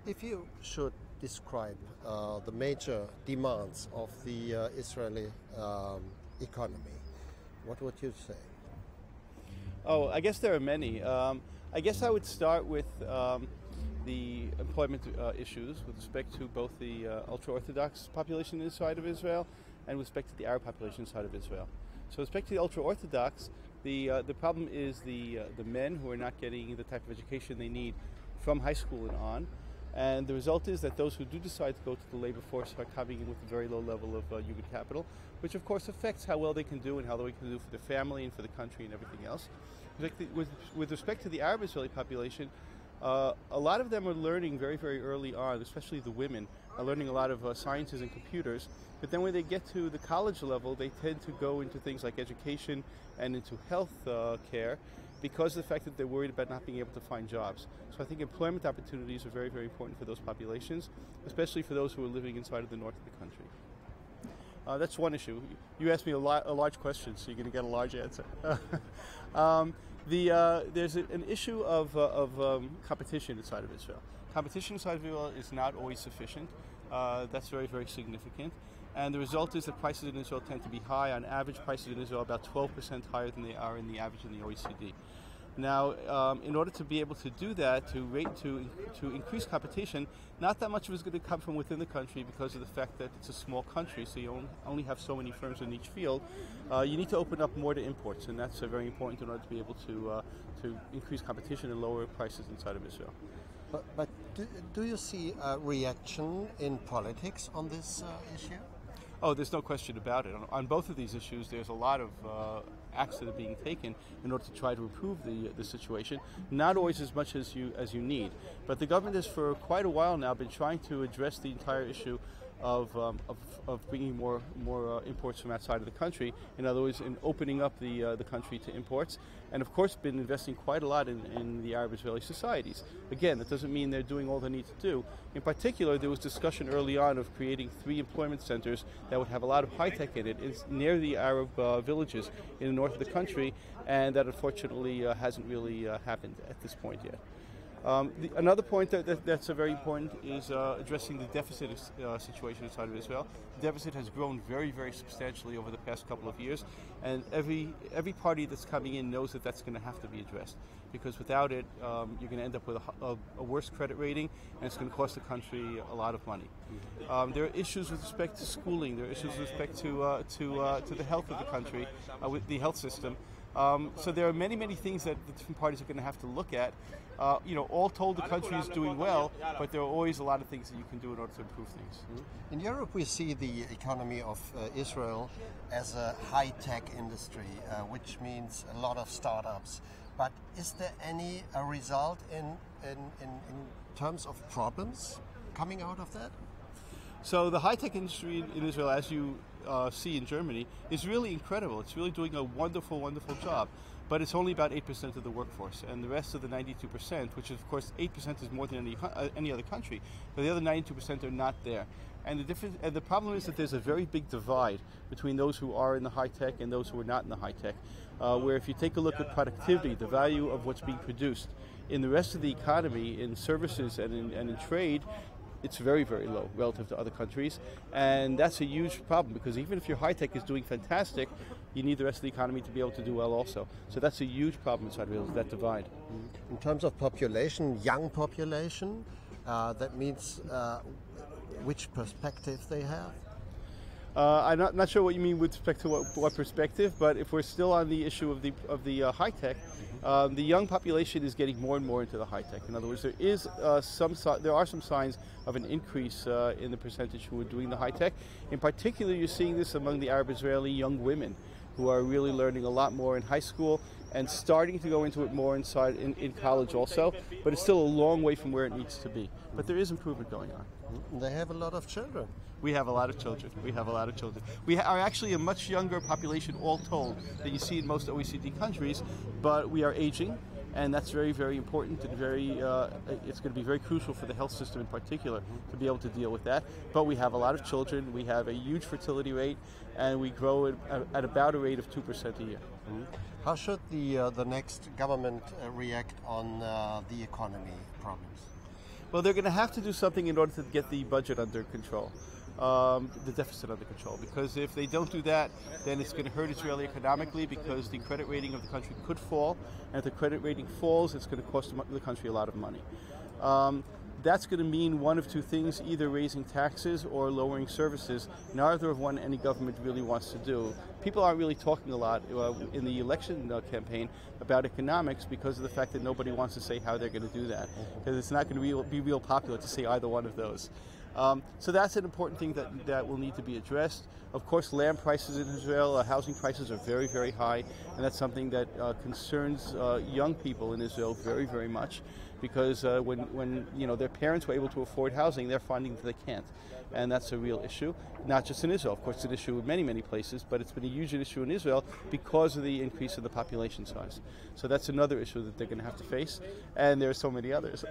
If you should describe the major demands of the Israeli economy, what would you say? Oh, I guess there are many. I guess I would start with the employment issues with respect to both the ultra-Orthodox population inside of Israel and with respect to the Arab population inside of Israel. So with respect to the ultra-Orthodox, the problem is the men who are not getting the type of education they need from high school and on. And the result is that those who do decide to go to the labor force are coming in with a very low level of human capital, which of course affects how well they can do and how they can do for their family and for the country and everything else. With respect to the Arab Israeli population, a lot of them are learning very, very early on, especially the women, are learning a lot of sciences and computers. But then when they get to the college level, they tend to go into things like education and into health care because of the fact that they're worried about not being able to find jobs. So I think employment opportunities are very, very important for those populations, especially for those who are living inside of the north of the country. That's one issue. You asked me a large question, so you're going to get a large answer. There's an issue of competition inside of Israel. Competition inside of Israel is not always sufficient. That's very, very significant. And the result is that prices in Israel tend to be high. On average, prices in Israel are about 12% higher than they are in the average in the OECD. Now, in order to be able to do that, to increase competition, not that much of it is going to come from within the country because of the fact that it's a small country, so you only have so many firms in each field. You need to open up more to imports, and that's very important in order to be able to increase competition and lower prices inside of Israel. But do you see a reaction in politics on this issue? Oh, there's no question about it. On both of these issues, there's a lot of acts that are being taken in order to try to improve the situation. Not always as much as you need, but the government has for quite a while now been trying to address the entire issue of bringing more imports from outside of the country. In other words, in opening up the country to imports, and of course been investing quite a lot in the Arab Israeli societies. Again, that doesn't mean they're doing all they need to do. In particular, there was discussion early on of creating 3 employment centers that would have a lot of high tech in it. It's near the Arab villages in the north of the country, and that unfortunately hasn't really happened at this point yet. Another point that's very important is addressing the deficit situation inside of Israel. The deficit has grown very, very substantially over the past couple of years, and every party that's coming in knows that that's going to have to be addressed, because without it, you're going to end up with a worse credit rating, and it's going to cost the country a lot of money. There are issues with respect to schooling. There are issues with respect to the health of the country, with the health system. So there are many, many things that the different parties are going to have to look at. All told, the country is doing well, but there are always a lot of things that you can do in order to improve things. In Europe, we see the economy of Israel as a high-tech industry, which means a lot of startups. But is there any result in terms of problems coming out of that? So the high-tech industry in Israel, as you see in Germany, is really incredible. It's really doing a wonderful, wonderful job. But it's only about 8% of the workforce. And the rest of the 92%, which is, of course, 8% is more than any other country, but the other 92% are not there. And the problem is that there's a very big divide between those who are in the high-tech and those who are not in the high-tech, where if you take a look at productivity, the value of what's being produced in the rest of the economy, in services and in trade, it's very, very low relative to other countries, and that's a huge problem, because even if your high-tech is doing fantastic, you need the rest of the economy to be able to do well also. So that's a huge problem inside of Israel, that divide. In terms of population, young population, that means which perspective they have? I'm not sure what you mean with respect to what perspective, but if we're still on the issue of the high-tech, the young population is getting more and more into the high-tech. In other words, there are some signs of an increase in the percentage who are doing the high-tech. In particular, you're seeing this among the Arab Israeli young women, who are really learning a lot more in high school and starting to go into it more in college also, but it's still a long way from where it needs to be. But there is improvement going on. They have a lot of children. We have a lot of children. We are actually a much younger population, all told, than you see in most OECD countries, but we are aging, and that's very, very important, and it's going to be very crucial for the health system in particular to be able to deal with that. But we have a lot of children, we have a huge fertility rate, and we grow at about a rate of 2% a year. How should the next government react on the economy problems? Well, they're going to have to do something in order to get the budget under control, the deficit under control. Because if they don't do that, then it's going to hurt Israel economically, because the credit rating of the country could fall. And if the credit rating falls, it's going to cost the country a lot of money. That's going to mean one of two things: either raising taxes or lowering services, neither of one any government really wants to do. People aren't really talking a lot in the election campaign about economics, because of the fact that nobody wants to say how they're going to do that, because it's not going to be real popular to say either one of those. So that's an important thing that will need to be addressed. Of course, land prices in Israel, housing prices are very, very high, and that's something that concerns young people in Israel very, very much, because when their parents were able to afford housing, they're finding that they can't, and that's a real issue. Not just in Israel, of course, it's an issue in many, many places, but it's been a huge issue in Israel because of the increase in the population size. So that's another issue that they're going to have to face, and there are so many others.